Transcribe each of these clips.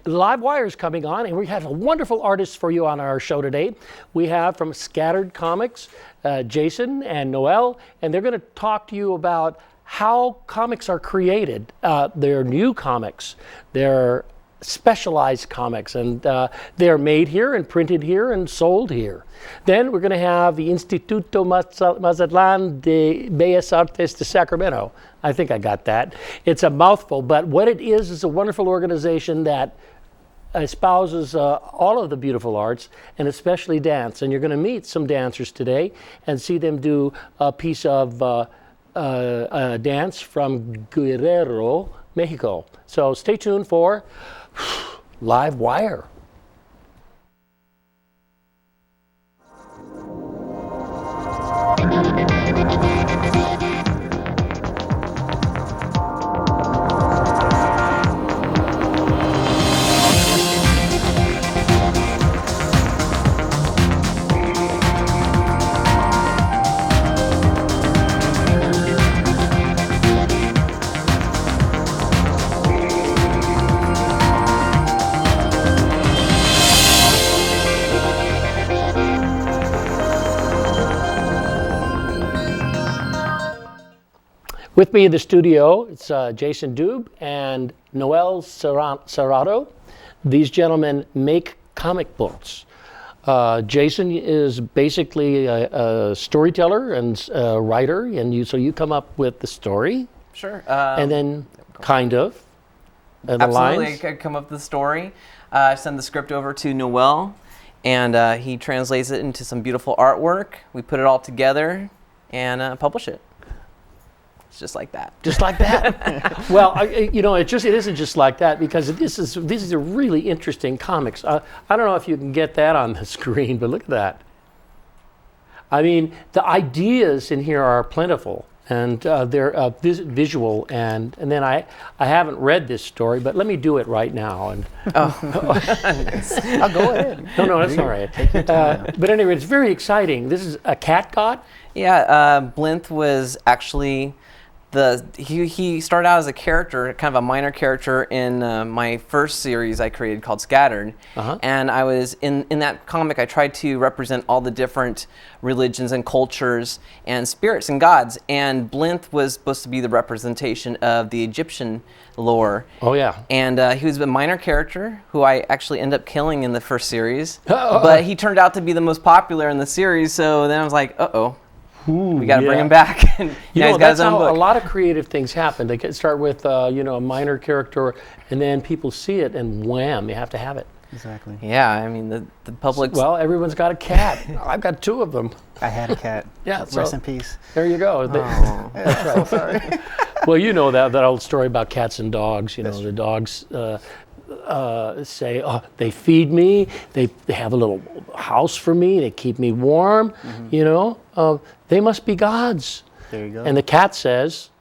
LiveWire is coming on, and we have a wonderful artist for you on our show today. We have from Scattered Comics, Jason and Noel, and they're going to talk to you about how comics are created. They're new comics. They're specialized comics, and they're made here and printed here and sold here. Then we're going to have the Instituto Mazatlan de Bellas Artes de Sacramento. I think I got that. It's a mouthful, but what it is a wonderful organization that espouses all of the beautiful arts, and especially dance. And you're going to meet some dancers today and see them do a piece of dance from Guerrero, Mexico. So stay tuned for LiveWire. With me in the studio, it's Jason Dube and Noel Serrato. These gentlemen make comic books. Jason is basically a storyteller and a writer, and so you come up with the story. Sure. And then kind of. And absolutely, the lines. I come up with the story. I send the script over to Noel, and he translates it into some beautiful artwork. We put it all together and publish it. Just like that. Just like that. Well, it isn't just like that, because these are really interesting comics. I don't know if you can get that on the screen, but look at that. I mean, the ideas in here are plentiful, and they're visual. And then I haven't read this story, but let me do it right now. And Oh, I'll go ahead. No, that's all right. Take your time. But anyway, it's very exciting. This is a cat god. Yeah, Blinth was actually he started out as a character, kind of a minor character in my first series I created called Scattered. And I was in that comic, I tried to represent all the different religions and cultures and spirits and gods, and Blinth was supposed to be the representation of the Egyptian lore. Oh yeah. And he was a minor character who I actually ended up killing in the first series, but he turned out to be the most popular in the series, so then I was like, we got to bring him back. And he's got his own book. A lot of creative things happen. They can start with a minor character, and then people see it, and wham, you have to have it. Exactly. Yeah, I mean the public. Well, everyone's got a cat. I've got 2 of them. I had a cat. Yeah, Rest in peace. There you go. Oh. That's right. So sorry. Well, you know that old story about cats and dogs. The dogs say, they feed me. They have a little house for me. They keep me warm. They must be gods. There you go. And the cat says,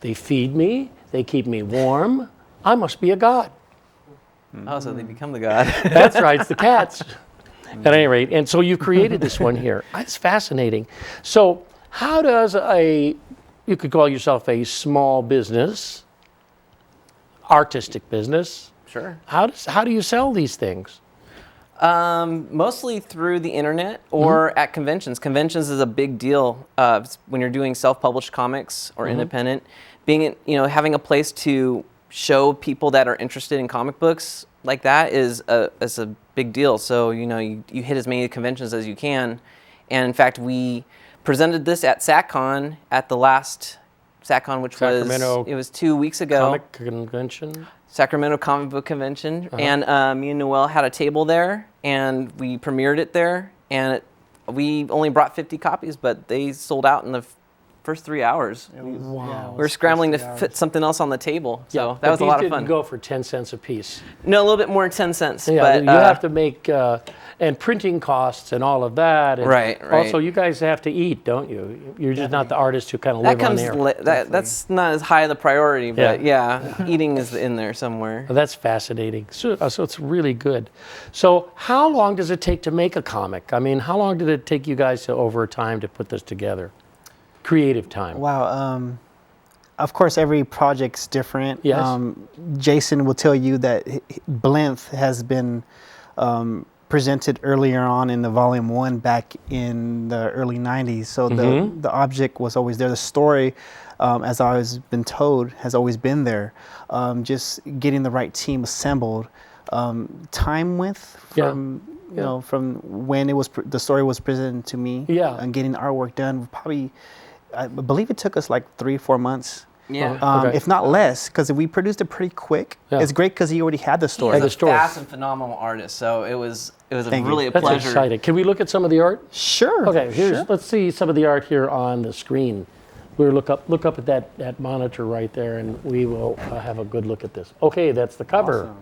they feed me. They keep me warm. I must be a god. Oh, so they become the god. That's right. It's the cats. At any rate, and so you created this one here. It's fascinating. So how does you could call yourself a small business, artistic business. Sure. How do you sell these things? Mostly through the internet or at conventions. Conventions is a big deal when you're doing self-published comics or independent. Having a place to show people that are interested in comic books like that is a big deal. So you hit as many conventions as you can, and in fact we presented this at SacCon at the last SacCon, which was 2 weeks ago. Comic convention. Sacramento Comic Book Convention, and me and Noel had a table there, and we premiered it there, and we only brought 50 copies, but they sold out in the first 3 hours. Wow. We were scrambling to fit something else on the table, so that was a lot of fun. These didn't go for 10 cents a piece. No, a little bit more than 10 cents. Yeah, but you have to make, and printing costs and all of that. And right. Also, you guys have to eat, don't you? You're just not the artist who kind of live on there. That's not as high of the priority, but eating is in there somewhere. Well, that's fascinating. So it's really good. So how long does it take to make a comic? I mean, how long did it take you guys over time to put this together? Creative time. Wow. of course, every project's different. Yes. Jason will tell you that Blinth has been presented earlier on in the volume 1 back in the early 90s. So the object was always there. The story, as I've been told, has always been there. Just getting the right team assembled. Time width from from when it was the story was presented to me, and getting the artwork done, probably I believe it took us like 3-4 months. Yeah. If not less, because we produced it pretty quick. It's great because he already had the story. He's a fast and phenomenal artist, so it was really a That's pleasure. exciting. Can we look at some of the art? Sure. Okay, let's see some of the art here on the screen. We'll look up at that monitor right there, and we will have a good look at this. Okay, that's the cover. Awesome.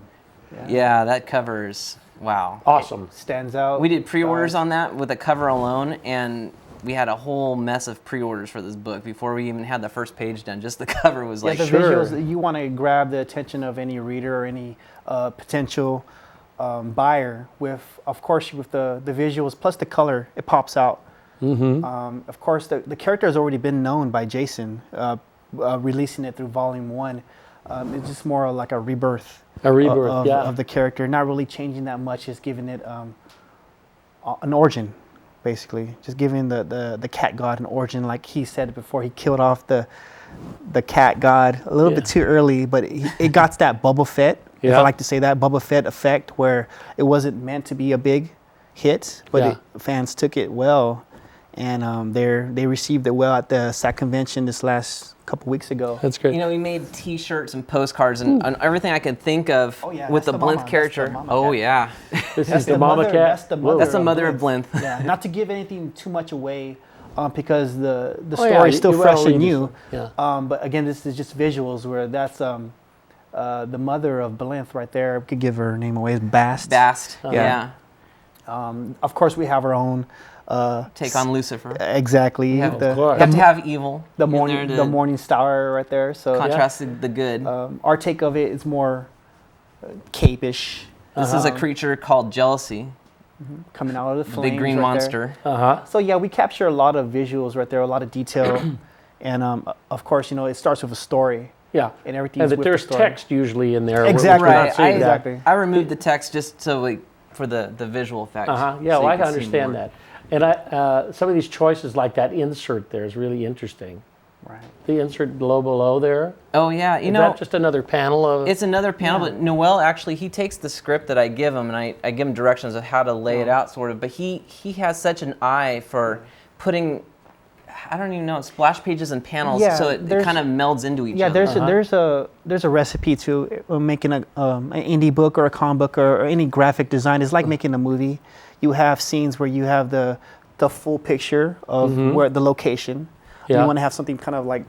Yeah, that covers, wow. Awesome. Stands out. We did pre-orders on that with the cover alone, and we had a whole mess of pre-orders for this book before we even had the first page done. Just the cover was like, the visuals, you want to grab the attention of any reader or any potential buyer with, of course, with the visuals plus the color, it pops out. Of course, the character has already been known by Jason, releasing it through volume 1. It's just more like a rebirth. Of the character, not really changing that much, just giving it an origin, basically. Just giving the cat god an origin, like he said before. He killed off the cat god a little bit too early, but it got that Boba Fett, if I like to say that, Boba Fett effect, where it wasn't meant to be a big hit, but fans took it well, and they received it well at the SAC convention this last couple weeks ago. That's great. You know, we made T-shirts and postcards and everything I could think of with the Blinth character. This is the mama cat. That's the mother of Blinth. Yeah, not to give anything too much away, because the story is still fresh and new. But again, this is just visuals where that's the mother of Blinth right there. We could give her name away. Bast. Bast. Yeah. Of course, we have our own. Take on Lucifer. Exactly. You have to have evil. The morning star right there. So contrasted the good. Our take of it is more cape-ish. This is a creature called jealousy. Coming out of the flames. Big green monster. So yeah, we capture a lot of visuals right there, a lot of detail, and of course, it starts with a story. Yeah, and everything's with there's the story. text usually in there. Exactly. Right. I removed the text just so for the visual effects. Yeah, well, I can understand that. And some of these choices, like that insert there, is really interesting. Right. The insert below there. Oh yeah, is that just another panel of? It's another panel, but Noel actually he takes the script that I give him and I give him directions of how to lay it out, sort of. But he has such an eye for putting, I don't even know, splash pages and panels, so it kind of melds into each other. Yeah, there's a recipe to making an indie book or a comic book or any graphic design. It's like making a movie. You have scenes where you have the full picture of where the location. You want to have something kind of like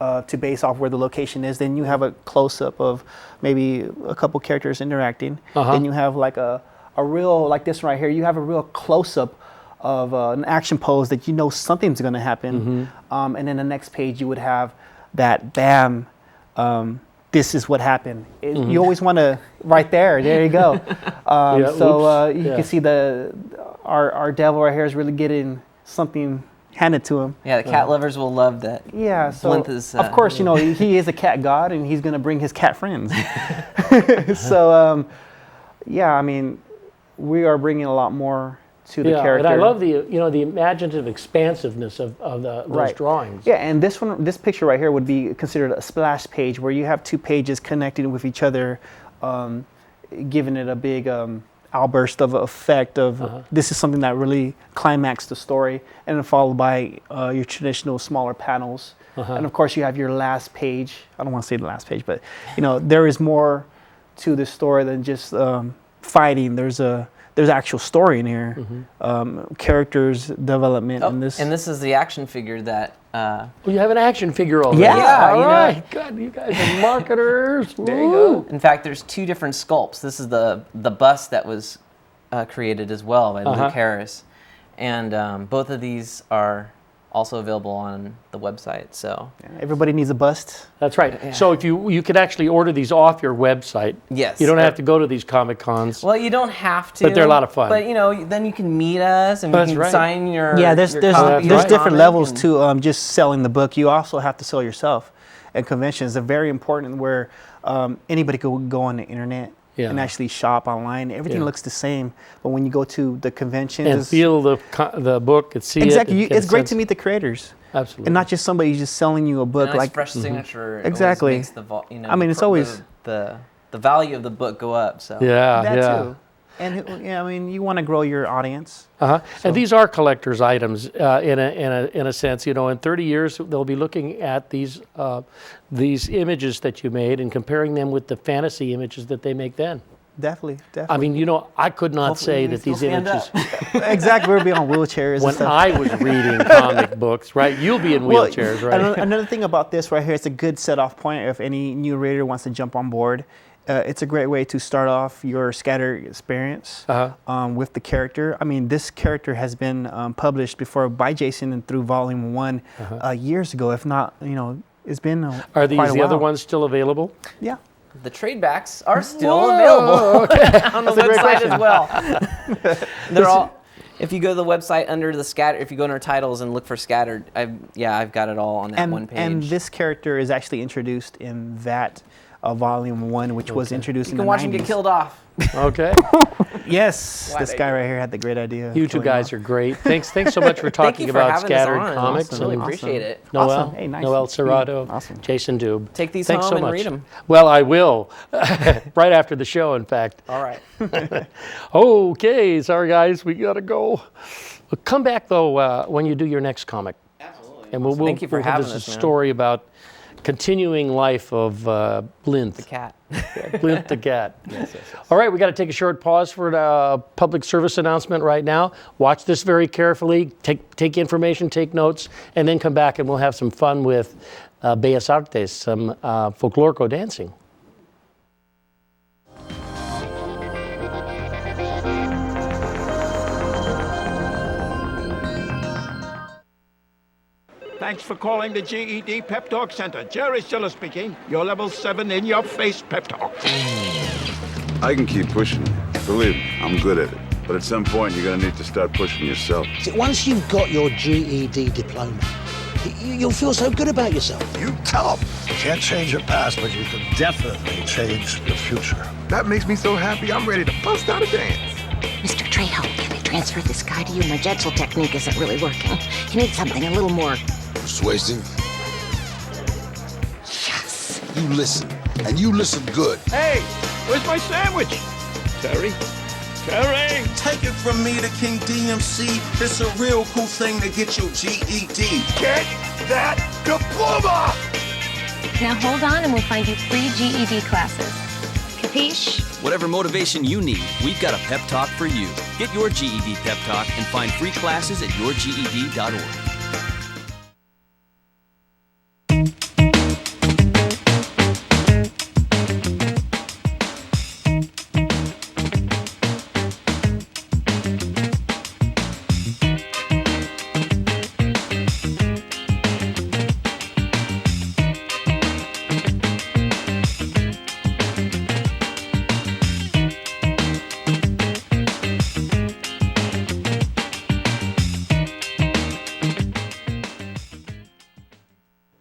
to base off where the location is. Then you have a close-up of maybe a couple characters interacting. Then you have like a real, like this right here, you have a real close-up of an action pose that something's going to happen. And then the next page you would have that bam, this is what happened. You always want to, right there you go. You can see our devil right here is really getting something handed to him. Yeah, the cat lovers will love that. Yeah, so Blinth is, of course, he is a cat god and he's going to bring his cat friends. So, I mean, we are bringing a lot more to the character. And I love the imaginative expansiveness of those drawings. Yeah, and this picture right here would be considered a splash page where you have two pages connected with each other, giving it a big outburst of effect of this is something that really climaxed the story, and then followed by your traditional smaller panels. And of course you have your last page. I don't want to say the last page, but there is more to this story than just fighting. There's actual story in here, characters development in this. And this is the action figure that. You have an action figure already. Yeah, all right. God, you guys are marketers. There you go. In fact, there's two different sculpts. This is the bust that was created as well by Luke Harris, and both of these are also available on the website. So everybody needs a bust. That's right. Yeah. So if you could actually order these off your website. Yes. You don't have to go to these Comic Cons. Well, you don't have to. But they're a lot of fun. But then you can meet us and we can sign your. Yeah, there's different levels to just selling the book. You also have to sell yourself, and conventions are very important, where anybody could go on the internet and actually shop online. Everything looks the same, but when you go to the conventions and feel the book and see exactly, it. It's great to meet the creators. Absolutely. And not just somebody who's just selling you a book. Nice like fresh signature. Exactly. Makes the I mean, it's always the value of the book go up. So that too. And I mean, you want to grow your audience. So. And these are collector's items in a sense. You know, in 30 years they'll be looking at these images that you made and comparing them with the fantasy images that they make then. Definitely. I mean, you know, I could not say that these images. Exactly, we'll be on wheelchairs. When I was reading comic books, right? You'll be in wheelchairs, right? Another thing about this right here, it's a good set-off point if any new reader wants to jump on board. It's a great way to start off your scattered experience with the character. I mean, this character has been published before by Jason and through Volume 1 years ago. If not, you know, it's been Are these the other ones still available? Yeah. The trade backs are still available on the website as well. They're all. If you go to the website under the Scattered, if you go under titles and look for Scattered, I've got it all on that one page. And this character is actually introduced in that Volume 1, which was introduced in the 90s. You can watch him get killed off. Okay. Yes, this guy right here had the great idea. You two guys are great. Thanks so much for talking about Scattered Comics. Awesome. Really appreciate it. Noel, awesome. Hey, nice Noel Serrato, awesome. Jason Dube. Take these Thanks home so and much. read them. Well, I will. Right after the show, in fact. All right. Okay, sorry guys, we gotta go. Come back though when you do your next comic. Absolutely. And we'll Thank you for having have us, a man. story about continuing life of Blinth. The cat. Blinth the cat. Yes. All right, we got to take a short pause for a public service announcement right now. Watch this very carefully. Take information, take notes, and then come back and we'll have some fun with Bellas Artes, some folklorico dancing. Thanks for calling the GED Pep Talk Center. Jerry Stiller speaking. Your level 7 in-your-face pep talk. I can keep pushing you. Believe me, I'm good at it. But at some point, you're going to need to start pushing yourself. See, once you've got your GED diploma, you'll feel so good about yourself. You tell them. You can't change your past, but you can definitely change your future. That makes me so happy, I'm ready to bust out a dance. Mr. Trejo, can they transfer this guy to you? My Jetzel technique isn't really working. You need something a little more Persuasive. yes. You listen, and you listen good. Hey, where's my sandwich? Terry? Terry! Take it from me, the King DMC. It's a real cool thing to get your GED. Get that diploma! Now hold on and we'll find you free GED classes. Capiche? Whatever motivation you need, we've got a pep talk for you. Get your GED pep talk and find free classes at yourged.org.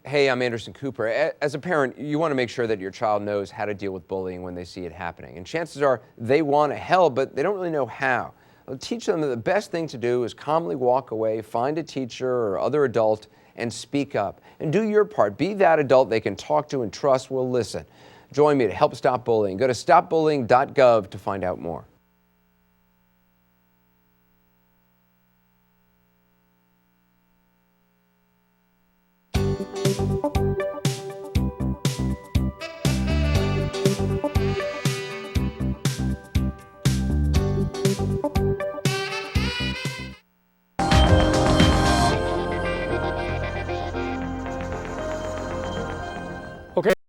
Hey, I'm Anderson Cooper. As a parent, you want to make sure that your child knows how to deal with bullying when they see it happening. And chances are they want to help, but they don't really know how. Well, teach them that the best thing to do is calmly walk away, find a teacher or other adult, and speak up. And do your part. Be that adult they can talk to and trust will listen. Join me to help stop bullying. Go to stopbullying.gov to find out more.